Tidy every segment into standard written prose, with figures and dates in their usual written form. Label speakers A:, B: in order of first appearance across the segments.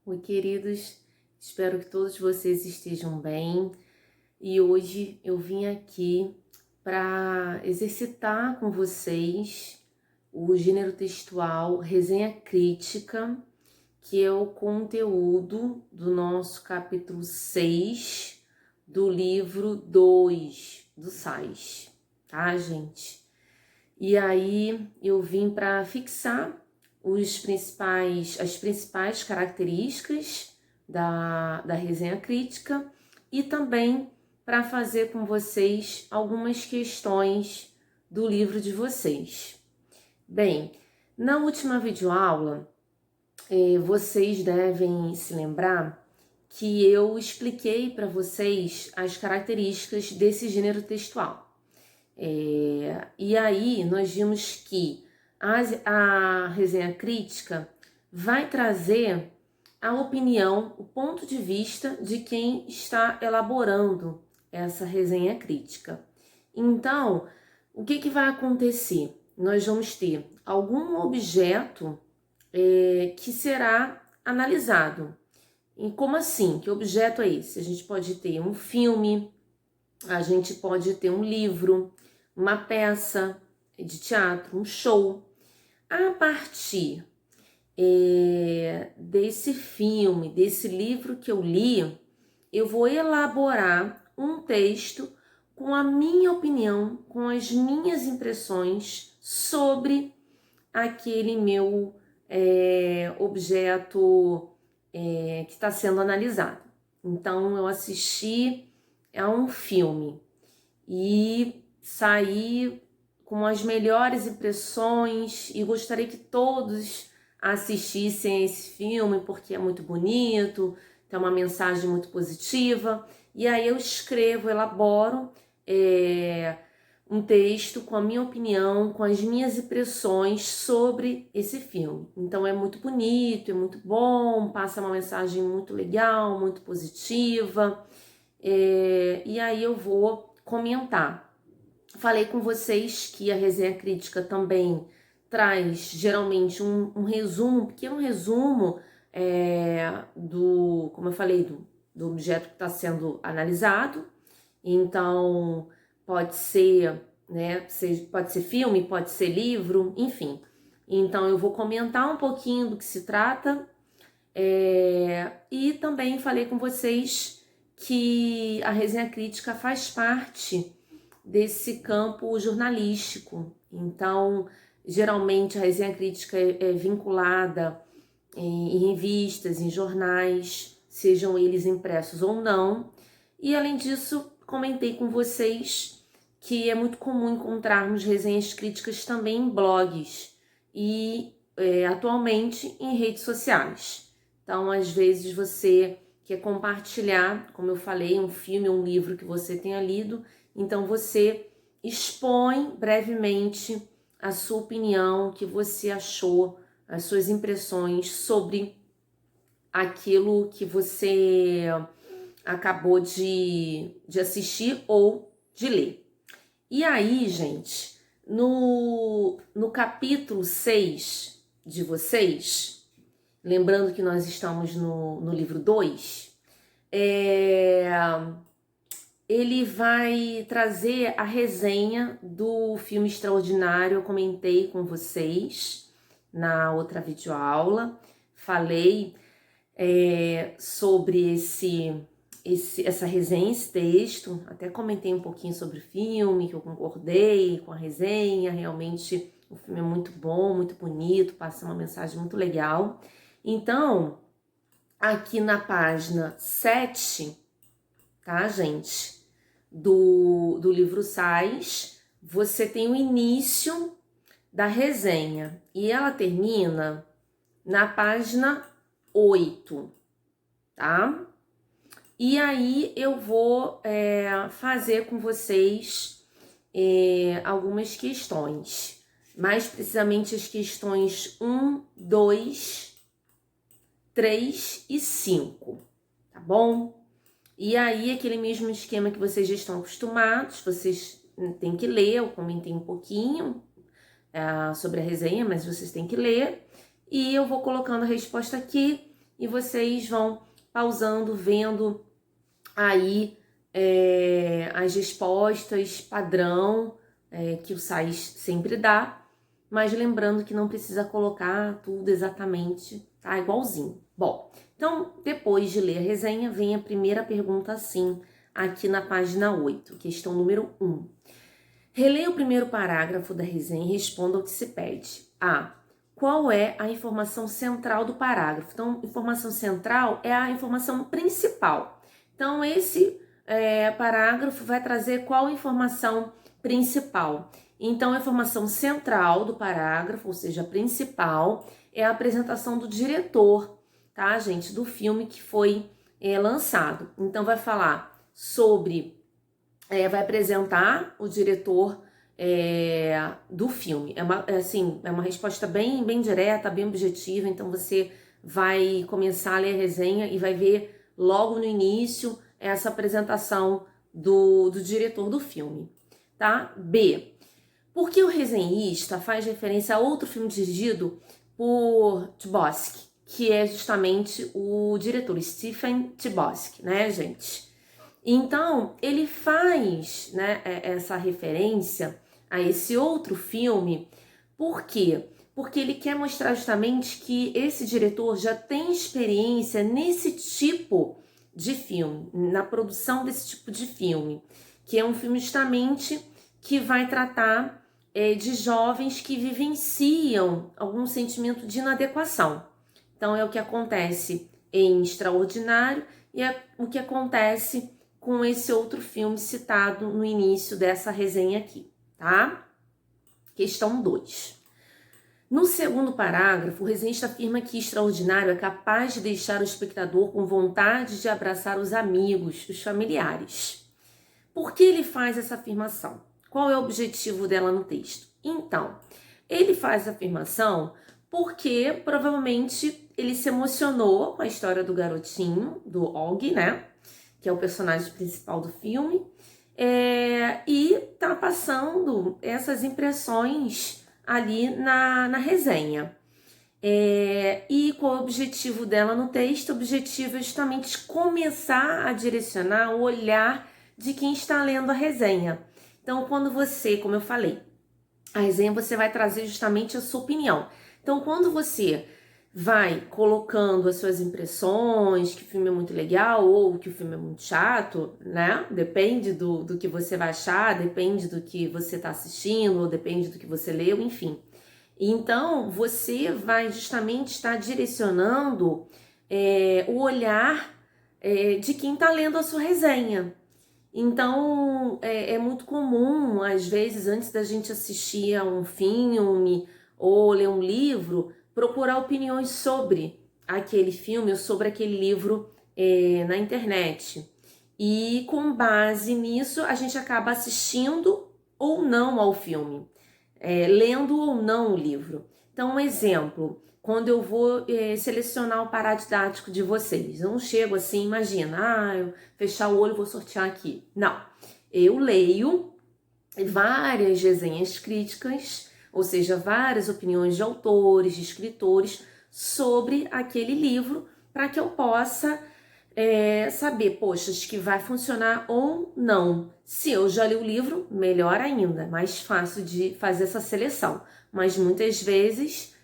A: Oi, queridos, espero que todos vocês estejam bem e hoje eu vim aqui para exercitar com vocês o gênero textual resenha crítica, que é o conteúdo do nosso capítulo 6 do livro 2 do SAIS, tá, gente? E aí eu vim para fixar as principais características da resenha crítica e também para fazer com vocês algumas questões do livro de vocês. Bem, na última videoaula, vocês devem se lembrar que eu expliquei para vocês as características desse gênero textual. E aí nós vimos que a resenha crítica vai trazer a opinião, o ponto de vista de quem está elaborando essa resenha crítica. Então, o que vai acontecer? Nós vamos ter algum objeto que será analisado. E como assim? Que objeto é esse? A gente pode ter um filme, a gente pode ter um livro, uma peça de teatro, um show. A partir desse filme, desse livro que eu li, eu vou elaborar um texto com a minha opinião, com as minhas impressões sobre aquele meu objeto que está sendo analisado. Então, eu assisti a um filme e saí com as melhores impressões e gostaria que todos assistissem esse filme porque é muito bonito, tem uma mensagem muito positiva. E aí eu escrevo, elaboro um texto com a minha opinião, com as minhas impressões sobre esse filme. Então é muito bonito, é muito bom, passa uma mensagem muito legal, muito positiva. E aí eu vou comentar. Falei com vocês que a resenha crítica também traz geralmente um resumo, um pequeno resumo como eu falei, do objeto que está sendo analisado. Então, pode ser, né, pode ser filme, pode ser livro, enfim. Então, eu vou comentar um pouquinho do que se trata e também falei com vocês que a resenha crítica faz parte desse campo jornalístico. Então, geralmente a resenha crítica é vinculada em revistas, em jornais, sejam eles impressos ou não. E além disso, comentei com vocês que é muito comum encontrarmos resenhas críticas também em blogs e atualmente em redes sociais. Então, às vezes você quer compartilhar, como eu falei, um filme ou um livro que você tenha lido, então você expõe brevemente a sua opinião, o que você achou, as suas impressões sobre aquilo que você acabou de assistir ou de ler. E aí, gente, no capítulo 6 de vocês, lembrando que nós estamos no livro 2, ele vai trazer a resenha do filme Extraordinário. Eu comentei com vocês na outra videoaula, falei sobre essa resenha, esse texto, até comentei um pouquinho sobre o filme, que eu concordei com a resenha, realmente o filme é muito bom, muito bonito, passa uma mensagem muito legal. Então, aqui na página 7, tá, gente, do livro SAIS, você tem o início da resenha e ela termina na página 8, tá? E aí eu vou fazer com vocês algumas questões, mais precisamente as questões 1, 2, 3 e 5, tá bom? E aí aquele mesmo esquema que vocês já estão acostumados, vocês têm que ler, eu comentei um pouquinho sobre a resenha, mas vocês têm que ler. E eu vou colocando a resposta aqui e vocês vão pausando, vendo aí as respostas padrão que o SAIS sempre dá, mas lembrando que não precisa colocar tudo exatamente, tá? Igualzinho. Bom, então depois de ler a resenha, vem a primeira pergunta assim, aqui na página 8, questão número 1. Releia o primeiro parágrafo da resenha e responda o que se pede. A. Qual é a informação central do parágrafo? Então, informação central é a informação principal. Então, esse parágrafo vai trazer qual informação principal. Então, a informação central do parágrafo, ou seja, a principal, é a apresentação do diretor, tá, gente? Do filme que foi lançado. Então, vai falar sobre... vai apresentar o diretor do filme. É uma resposta bem direta, bem objetiva, então você vai começar a ler a resenha e vai ver logo no início essa apresentação do diretor do filme, tá? B. Por que o resenhista faz referência a outro filme dirigido por Chbosky, que é justamente o diretor Stephen Chbosky, né, gente? Então, ele faz, né, essa referência a esse outro filme, por quê? Porque ele quer mostrar justamente que esse diretor já tem experiência nesse tipo de filme, na produção desse tipo de filme, que é um filme justamente que vai tratar de jovens que vivenciam algum sentimento de inadequação. Então, é o que acontece em Extraordinário e é o que acontece com esse outro filme citado no início dessa resenha aqui, tá? Questão 2. No segundo parágrafo, o resenhista afirma que Extraordinário é capaz de deixar o espectador com vontade de abraçar os amigos, os familiares. Por que ele faz essa afirmação? Qual é o objetivo dela no texto? Então, ele faz a afirmação porque provavelmente ele se emocionou com a história do garotinho, do Og, né? Que é o personagem principal do filme, e tá passando essas impressões ali na resenha. E qual é o objetivo dela no texto? O objetivo é justamente começar a direcionar o olhar de quem está lendo a resenha. Então, quando você, como eu falei, a resenha você vai trazer justamente a sua opinião. Então, quando você vai colocando as suas impressões, que o filme é muito legal ou que o filme é muito chato, né? Depende do que você vai achar, depende do que você está assistindo, ou depende do que você leu, enfim. Então, você vai justamente estar direcionando o olhar de quem está lendo a sua resenha. Então, é muito comum, às vezes, antes da gente assistir a um filme ou ler um livro, procurar opiniões sobre aquele filme ou sobre aquele livro na internet. E com base nisso, a gente acaba assistindo ou não ao filme, lendo ou não o livro. Então, um exemplo, quando eu vou selecionar o paradidático de vocês, eu não chego assim, imagina, eu fechar o olho e vou sortear aqui. Não, eu leio várias resenhas críticas, ou seja, várias opiniões de autores, de escritores sobre aquele livro, para que eu possa saber, poxa, acho que vai funcionar ou não. Se eu já li o livro, melhor ainda, mais fácil de fazer essa seleção. Mas muitas vezes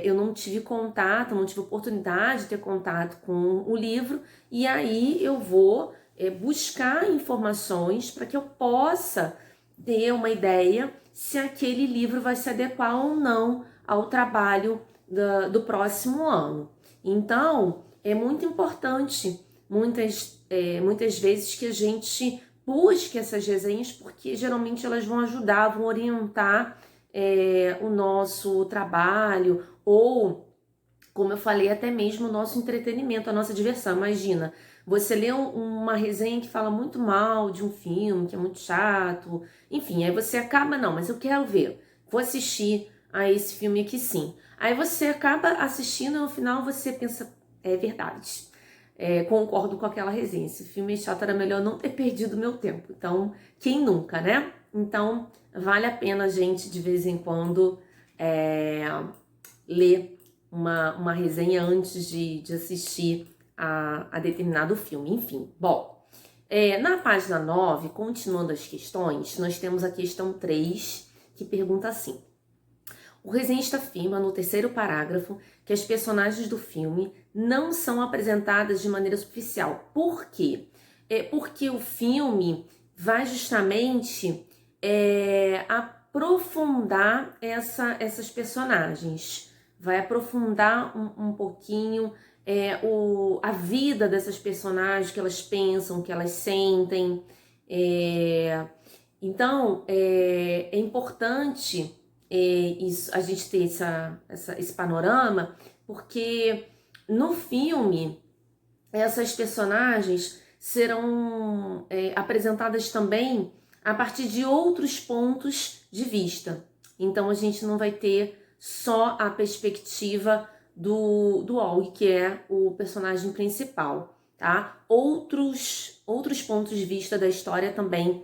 A: eu não tive contato, não tive oportunidade de ter contato com o livro, e aí eu vou buscar informações para que eu possa ter uma ideia se aquele livro vai se adequar ou não ao trabalho do próximo ano. Então, é muito importante, muitas vezes, que a gente busque essas resenhas, porque geralmente elas vão ajudar, vão orientar o nosso trabalho, ou, como eu falei, até mesmo o nosso entretenimento, a nossa diversão. Imagina, você lê uma resenha que fala muito mal de um filme, que é muito chato, enfim, aí você acaba, não, mas eu quero ver, vou assistir a esse filme aqui sim. Aí você acaba assistindo e no final você pensa, é verdade, concordo com aquela resenha, esse filme é chato, era melhor não ter perdido meu tempo. Então, quem nunca, né? Então, vale a pena a gente, de vez em quando, ler uma resenha antes de assistir a determinado filme, enfim. Bom, na página 9, continuando as questões, nós temos a questão 3, que pergunta assim: o resenhista afirma no terceiro parágrafo que as personagens do filme não são apresentadas de maneira superficial. Por quê? Porque o filme vai justamente aprofundar essas personagens, vai aprofundar um pouquinho a vida dessas personagens, que elas pensam, que elas sentem. Então, é importante a gente ter esse panorama, porque no filme essas personagens serão apresentadas também a partir de outros pontos de vista. Então a gente não vai ter só a perspectiva do Og, que é o personagem principal, tá? Outros pontos de vista da história também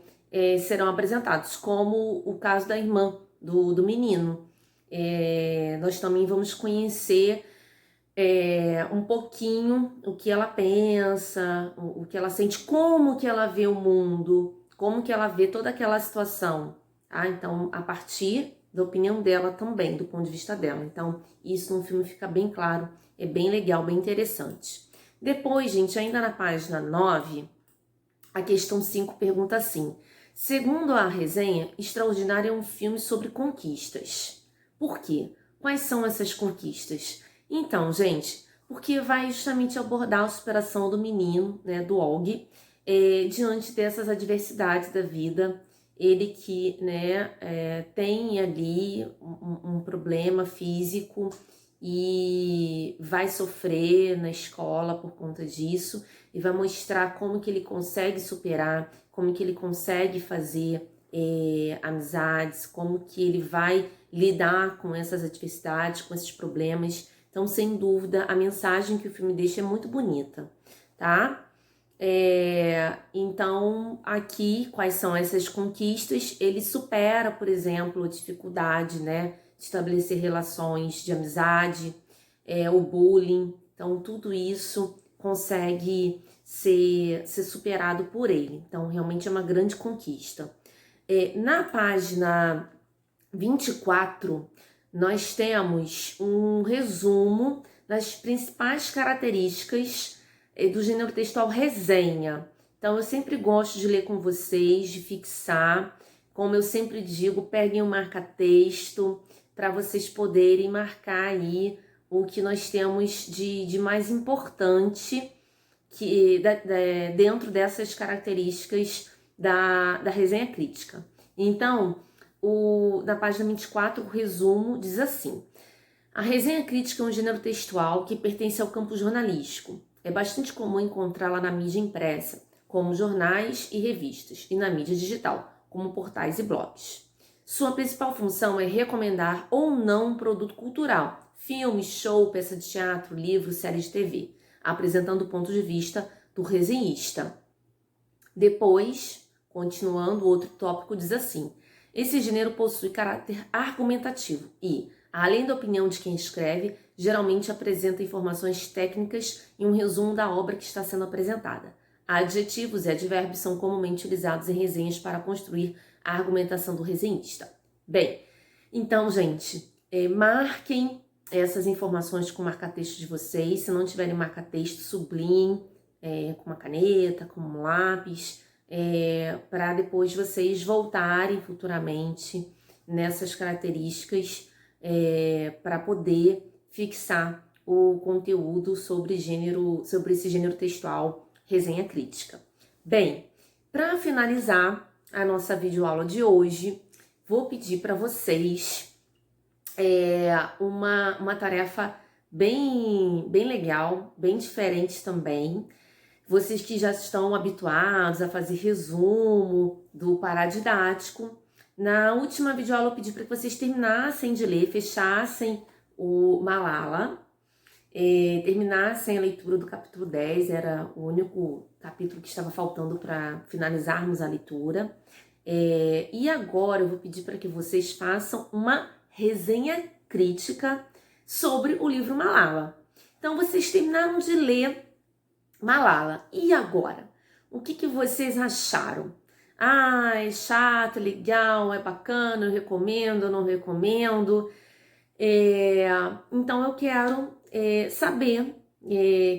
A: serão apresentados, como o caso da irmã do menino. Nós também vamos conhecer um pouquinho o que ela pensa, o que ela sente, como que ela vê o mundo, como que ela vê toda aquela situação, tá? Então, a partir da opinião dela também, do ponto de vista dela. Então, isso no filme fica bem claro, é bem legal, bem interessante. Depois, gente, ainda na página 9, a questão 5 pergunta assim: segundo a resenha, Extraordinário é um filme sobre conquistas. Por quê? Quais são essas conquistas? Então, gente, porque vai justamente abordar a superação do menino, né, do Og, diante dessas adversidades da vida. Ele que, né, tem ali um problema físico e vai sofrer na escola por conta disso, e vai mostrar como que ele consegue superar, como que ele consegue fazer amizades, como que ele vai lidar com essas adversidades, com esses problemas. Então, sem dúvida, a mensagem que o filme deixa é muito bonita, tá? Então, aqui, quais são essas conquistas? Ele supera, por exemplo, a dificuldade, né, de estabelecer relações de amizade, o bullying. Então, tudo isso consegue ser superado por ele. Então, realmente é uma grande conquista. Na página 24, nós temos um resumo das principais características do gênero textual resenha. Então, eu sempre gosto de ler com vocês, de fixar. Como eu sempre digo, peguem um marca-texto para vocês poderem marcar aí o que nós temos de mais importante dentro dessas características da resenha crítica. Então, na página 24, o resumo diz assim: a resenha crítica é um gênero textual que pertence ao campo jornalístico. É bastante comum encontrá-la na mídia impressa, como jornais e revistas, e na mídia digital, como portais e blogs. Sua principal função é recomendar ou não um produto cultural, filme, show, peça de teatro, livro, série de TV, apresentando o ponto de vista do resenhista. Depois, continuando, o outro tópico diz assim: esse gênero possui caráter argumentativo e, além da opinião de quem escreve, geralmente apresenta informações técnicas e um resumo da obra que está sendo apresentada. Adjetivos e advérbios são comumente utilizados em resenhas para construir a argumentação do resenhista. Bem, então, gente, marquem essas informações com o marca-texto de vocês. Se não tiverem marca-texto, sublinhem com uma caneta, com um lápis, para depois vocês voltarem futuramente nessas características para poder fixar o conteúdo sobre esse gênero textual resenha crítica. Bem, para finalizar a nossa videoaula de hoje, vou pedir para vocês uma tarefa bem legal, bem diferente também. Vocês que já estão habituados a fazer resumo do paradidático, na última videoaula eu pedi para que vocês terminassem de ler, fechassem o Malala, terminassem a leitura do capítulo 10, era o único capítulo que estava faltando para finalizarmos a leitura. E agora eu vou pedir para que vocês façam uma resenha crítica sobre o livro Malala. Então, vocês terminaram de ler Malala. E agora? O que vocês acharam? Ah, é chato, é legal, é bacana, eu recomendo, eu não recomendo. Então eu quero saber,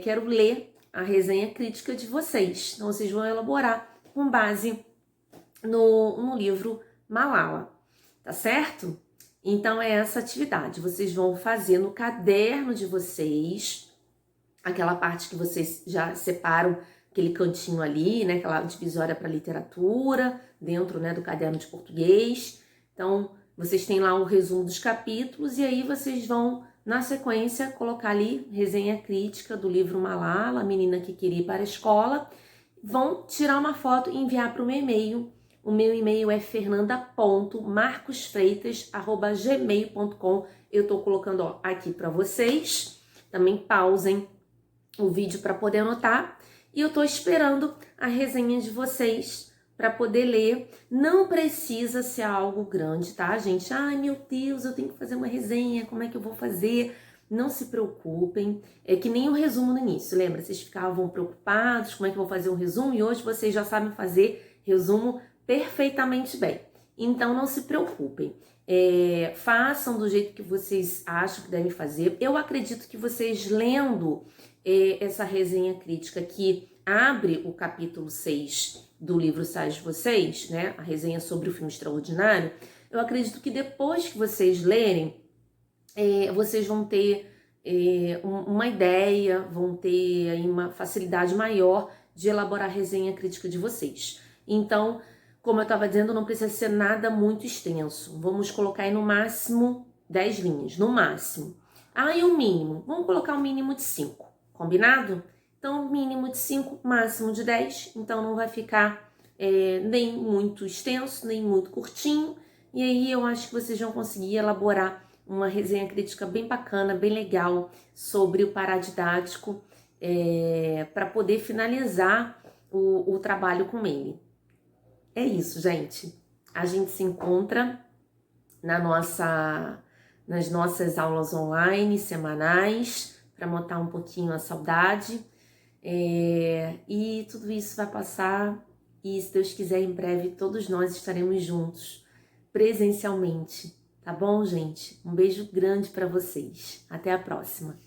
A: quero ler a resenha crítica de vocês. Então vocês vão elaborar com base no livro Malala, tá certo? Então é essa atividade. Vocês vão fazer no caderno de vocês, aquela parte que vocês já separam, aquele cantinho ali, né, aquela divisória para literatura, dentro, né, do caderno de português. Então, vocês têm lá o resumo dos capítulos e aí vocês vão, na sequência, colocar ali resenha crítica do livro Malala, a menina que queria ir para a escola. Vão tirar uma foto e enviar para o meu e-mail. O meu e-mail é fernanda.marcosfreitas@gmail.com. Eu estou colocando aqui para vocês. Também pausem o vídeo para poder anotar. E eu tô esperando a resenha de vocês para poder ler. Não precisa ser algo grande, tá, gente? Ai, meu Deus, eu tenho que fazer uma resenha, como é que eu vou fazer? Não se preocupem, é que nem o resumo no início, lembra? Vocês ficavam preocupados, como é que eu vou fazer um resumo? E hoje vocês já sabem fazer resumo perfeitamente bem. Então, não se preocupem. Façam do jeito que vocês acham que devem fazer. Eu acredito que vocês lendo essa resenha crítica que abre o capítulo 6 do livro Sais de Vocês, né? A resenha sobre o filme Extraordinário. Eu acredito que depois que vocês lerem, vocês vão ter uma ideia, vão ter aí uma facilidade maior de elaborar a resenha crítica de vocês. Então, como eu estava dizendo, não precisa ser nada muito extenso. Vamos colocar aí no máximo 10 linhas, no máximo. E o mínimo? Vamos colocar um mínimo de 5. Combinado? Então, mínimo de 5, máximo de 10. Então, não vai ficar nem muito extenso, nem muito curtinho. E aí, eu acho que vocês vão conseguir elaborar uma resenha crítica bem bacana, bem legal, sobre o paradidático, para poder finalizar o trabalho com ele. É isso, gente. A gente se encontra nas nossas aulas online semanais, para matar um pouquinho a saudade. E tudo isso vai passar e, se Deus quiser, em breve todos nós estaremos juntos, presencialmente. Tá bom, gente? Um beijo grande para vocês. Até a próxima.